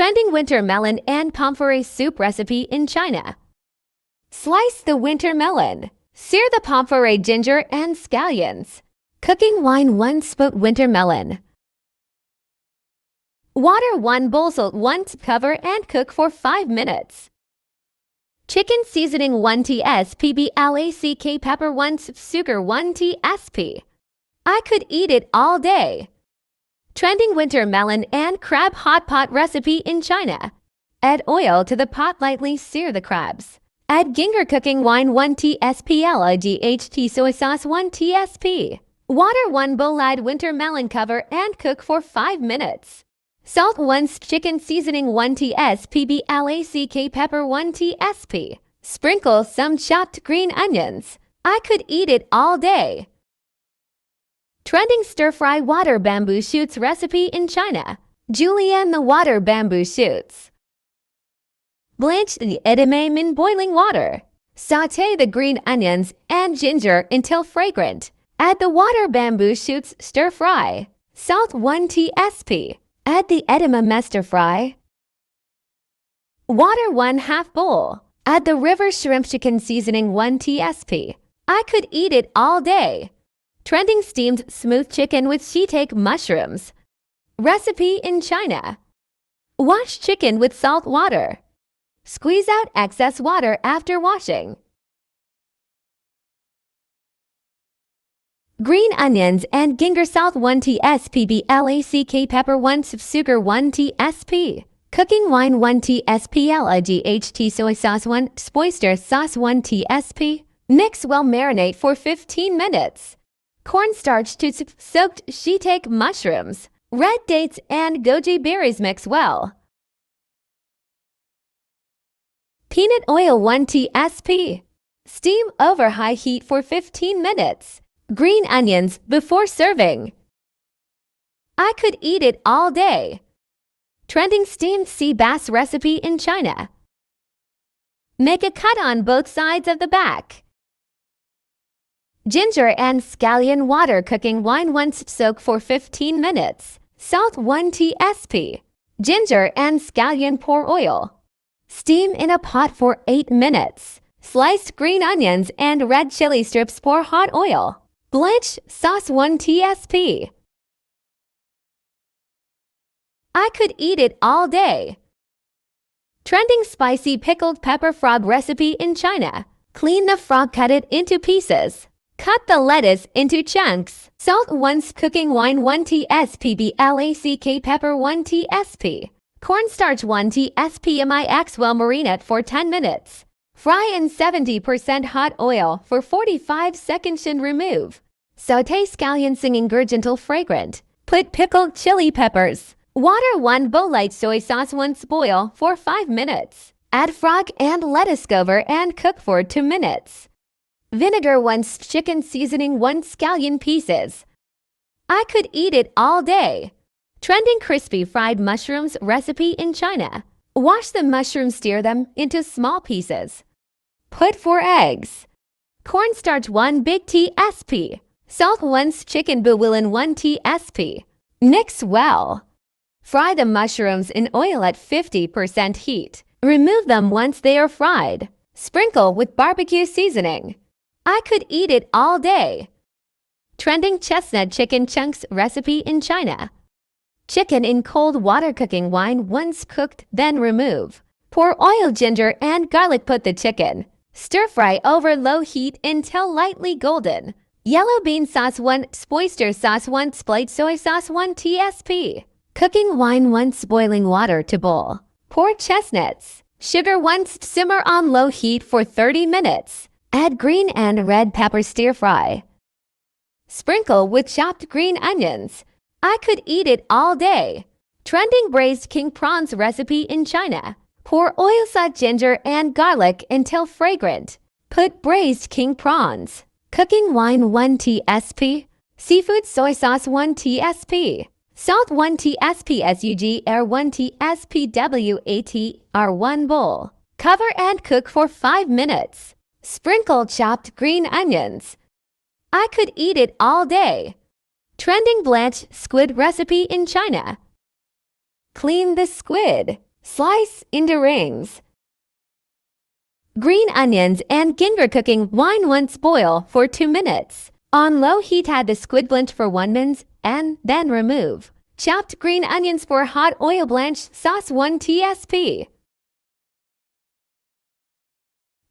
Trending winter melon and pomfrey soup recipe in China. Slice the winter melon. Sear the pomfrey, ginger, and scallions. Cooking wine 1 spoon winter melon. Water 1 bowl, salt 1 cover and cook for 5 minutes. Chicken seasoning 1 tsp, black pepper 1 sugar 1 tsp. I could eat it all day. Trending winter melon and crab hot pot recipe in China. Add oil to the pot, lightly sear the crabs. Add ginger, cooking wine 1 tsp, LIGHT soy sauce 1 tsp. Water 1 bowl, add winter melon, cover and cook for 5 minutes. Salt 1 chicken seasoning 1 tsp, black pepper 1 tsp. Sprinkle some chopped green onions. I could eat it all day. Trending stir-fry water bamboo shoots recipe in China. Julienne the water bamboo shoots. Blanch the edamame in boiling water. Sauté the green onions and ginger until fragrant. Add the water bamboo shoots, stir-fry. Salt 1 tsp. Add the edamame, stir-fry. Water 1/2 bowl. Add the river shrimp chicken seasoning 1 tsp. I could eat it all day. Trending steamed smooth chicken with shiitake mushrooms. Recipe in China. Wash chicken with salt water. Squeeze out excess water after washing. Green onions and ginger, salt 1 tsp, black pepper 1 sugar 1 tsp. Cooking wine 1 tsp, LIGHT soy sauce 1 oyster sauce 1 tsp. Mix well, marinate for 15 minutes. Cornstarch to soaked shiitake mushrooms. Red dates and goji berries, mix well. Peanut oil 1 tsp. Steam over high heat for 15 minutes. Green onions before serving. I could eat it all day. Trending steamed sea bass recipe in China. Make a cut on both sides of the back. Ginger and scallion water, cooking wine 1 soak for 15 minutes. Salt 1 tsp. Ginger and scallion, pour oil. Steam in a pot for 8 minutes. Sliced green onions and red chili strips, pour hot oil. Blanch sauce 1 tsp. I could eat it all day. Trending spicy pickled pepper frog recipe in China. Clean the frog, cut it into pieces. Cut the lettuce into chunks. Salt 1 cooking wine 1 tsp, black pepper 1 tsp. Cornstarch 1 tsp. Mix well, marinate for 10 minutes. Fry in 70% hot oil for 45 seconds and remove. Sauté scallions until fragrant. Put pickled chili peppers. Water 1 bowl, light soy sauce 1 boil for 5 minutes. Add frog and lettuce, cover and cook for 2 minutes. Vinegar 1 chicken seasoning 1 scallion pieces. I could eat it all day. Trending crispy fried mushrooms recipe in China. Wash the mushrooms, stir them into small pieces. Put 4 eggs. Cornstarch 1 big tsp. Salt 1 chicken bouillon 1 tsp. Mix well. Fry the mushrooms in oil at 50% heat. Remove them once they are fried. Sprinkle with barbecue seasoning. I could eat it all day. Trending chestnut chicken chunks recipe in China. Chicken in cold water, cooking wine once cooked, then remove. Pour oil, ginger, and garlic. Put the chicken. Stir-fry over low heat until lightly golden. Yellow bean sauce 1 oyster sauce 1 light soy sauce 1 tsp. Cooking wine 1 boiling water to boil. Pour chestnuts. Sugar 1 simmer on low heat for 30 minutes. Add green and red pepper, stir-fry. Sprinkle with chopped green onions. I could eat it all day. Trending braised king prawns recipe in China. Pour oil, salt, ginger, and garlic until fragrant. Put braised king prawns. Cooking wine 1 tsp. Seafood soy sauce 1 tsp. Salt 1 tsp. SUGR 1 tsp. WATR 1 bowl. Cover and cook for 5 minutes. Sprinkle chopped green onions. I could eat it all day. Trending blanched squid recipe in China. Clean the squid. Slice into rings. Green onions and ginger cooking wine once boil for 2 minutes. On low heat add the squid blanch for 1 minute and then remove. Chopped green onions for hot oil blanch sauce 1 tsp.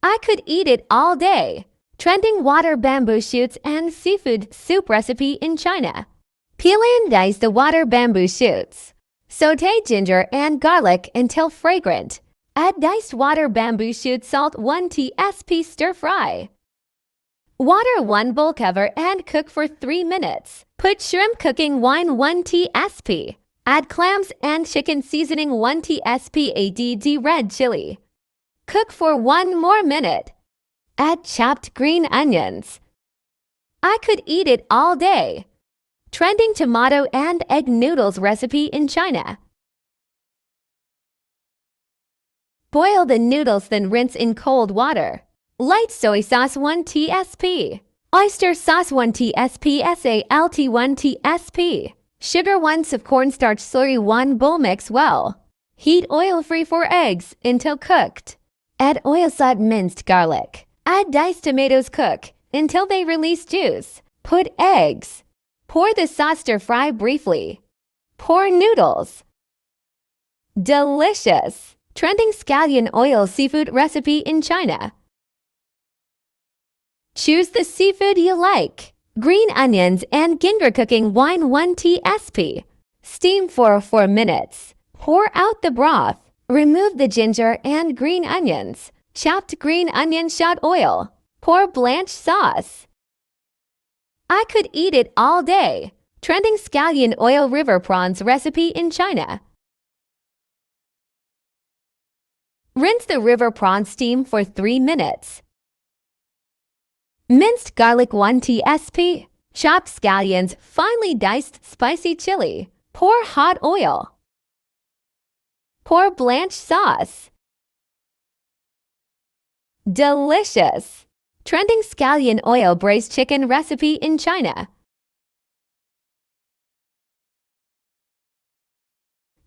I could eat it all day. Trending water bamboo shoots and seafood soup recipe in China. Peel and dice the water bamboo shoots. Sauté ginger and garlic until fragrant. Add diced water bamboo shoot salt 1 tsp stir fry. Water 1 bowl cover and cook for 3 minutes. Put shrimp cooking wine 1 tsp. Add clams and chicken seasoning 1 tsp add red chili. Cook for 1 more minute. Add chopped green onions. I could eat it all day. Trending tomato and egg noodles recipe in China. Boil the noodles then rinse in cold water. Light soy sauce 1 tsp. Oyster sauce 1 tsp salt 1 tsp. Sugar 1 of cornstarch slurry 1 bowl mix well. Heat oil-free for eggs until cooked. Add oil salt minced garlic. Add diced tomatoes cook until they release juice. Put eggs. Pour the sauce stir fry briefly. Pour noodles. Delicious! Trending scallion oil seafood recipe in China. Choose the seafood you like. Green onions and ginger cooking wine 1 tsp. Steam for 4 minutes. Pour out the broth. Remove the ginger and green onions. Chopped green onion shot oil. Pour blanch sauce. I could eat it all day. Trending scallion oil river prawns recipe in China. Rinse the river prawn steam for 3 minutes. Minced garlic 1 tsp. Chopped scallions, finely diced spicy chili. Pour hot oil. Pour blanch sauce. Delicious! Trending scallion oil braised chicken recipe in China.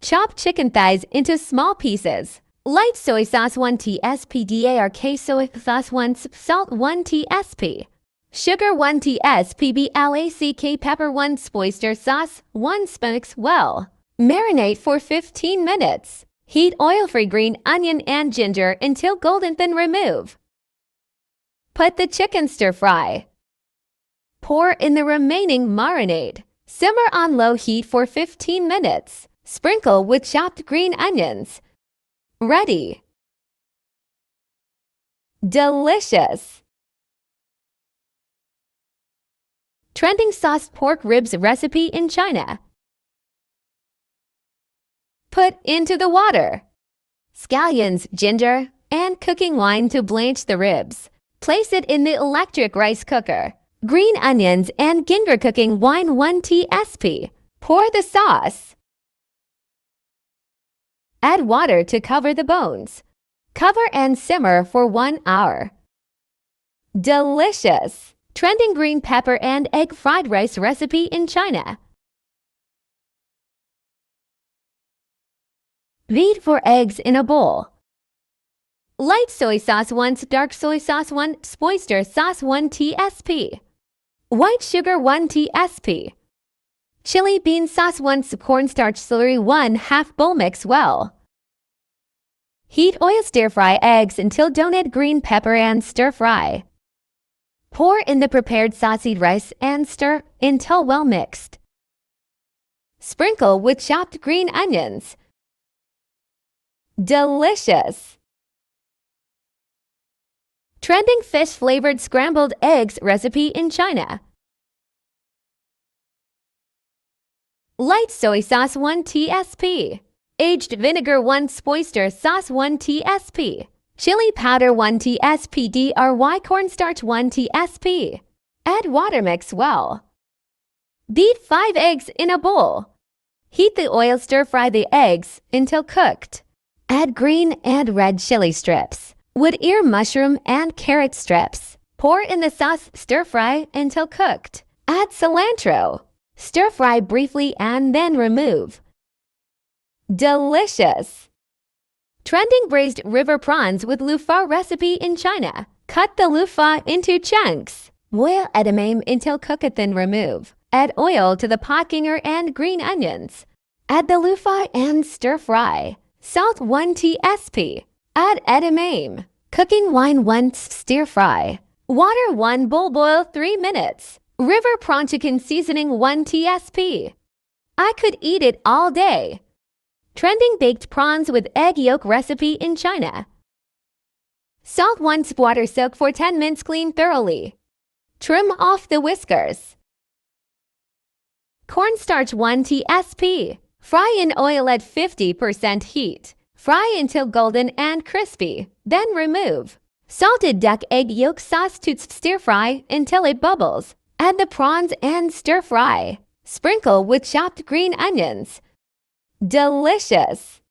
Chop chicken thighs into small pieces. Light soy sauce 1 tsp dark soy sauce 1 salt 1 tsp. Sugar 1 tsp black pepper 1 oyster sauce 1 mix well. Marinate for 15 minutes. Heat oil-free green onion and ginger until golden then remove. Put the chicken stir fry. Pour in the remaining marinade. Simmer on low heat for 15 minutes. Sprinkle with chopped green onions. Ready. Delicious! Trending sauced pork ribs recipe in China. Put into the water. Scallions, ginger, and cooking wine to blanch the ribs. Place it in the electric rice cooker. Green onions and ginger cooking wine 1 tsp. Pour the sauce. Add water to cover the bones. Cover and simmer for 1 hour. Delicious! Trending green pepper and egg fried rice recipe in China. Beat 4 eggs in a bowl. Light soy sauce 1 dark soy sauce 1 oyster sauce 1 tsp. White sugar 1 tsp. Chili bean sauce 1 cornstarch slurry 1 half bowl mix well. Heat oil stir fry eggs until don't add green pepper and stir fry. Pour in the prepared saucy rice and stir until well mixed. Sprinkle with chopped green onions. Delicious! Trending fish-flavored scrambled eggs recipe in China. Light soy sauce 1 tsp. Aged vinegar 1 oyster sauce 1 tsp. Chili powder 1 tsp dry cornstarch 1 tsp. Add water mix well. Beat 5 eggs in a bowl. Heat the oil stir-fry the eggs until cooked. Add green and red chili strips, wood ear mushroom and carrot strips. Pour in the sauce, stir-fry until cooked. Add cilantro. Stir-fry briefly and then remove. Delicious! Trending braised river prawns with loofah recipe in China. Cut the loofah into chunks. Boil edamame until cooked, then remove. Add oil to the potginger and green onions. Add the loofah and stir fry. Salt 1 tsp. Add edamame. Cooking wine 1 stir fry. Water 1 bowl, boil 3 minutes. River prawn chicken seasoning 1 tsp. I could eat it all day. Trending baked prawns with egg yolk recipe in China. Salt 1 water, soak for 10 minutes, clean thoroughly. Trim off the whiskers. Cornstarch 1 tsp. Fry in oil at 50% heat. Fry until golden and crispy, then remove. Salted duck egg yolk sauce to stir fry until it bubbles. Add the prawns and stir fry. Sprinkle with chopped green onions. Delicious!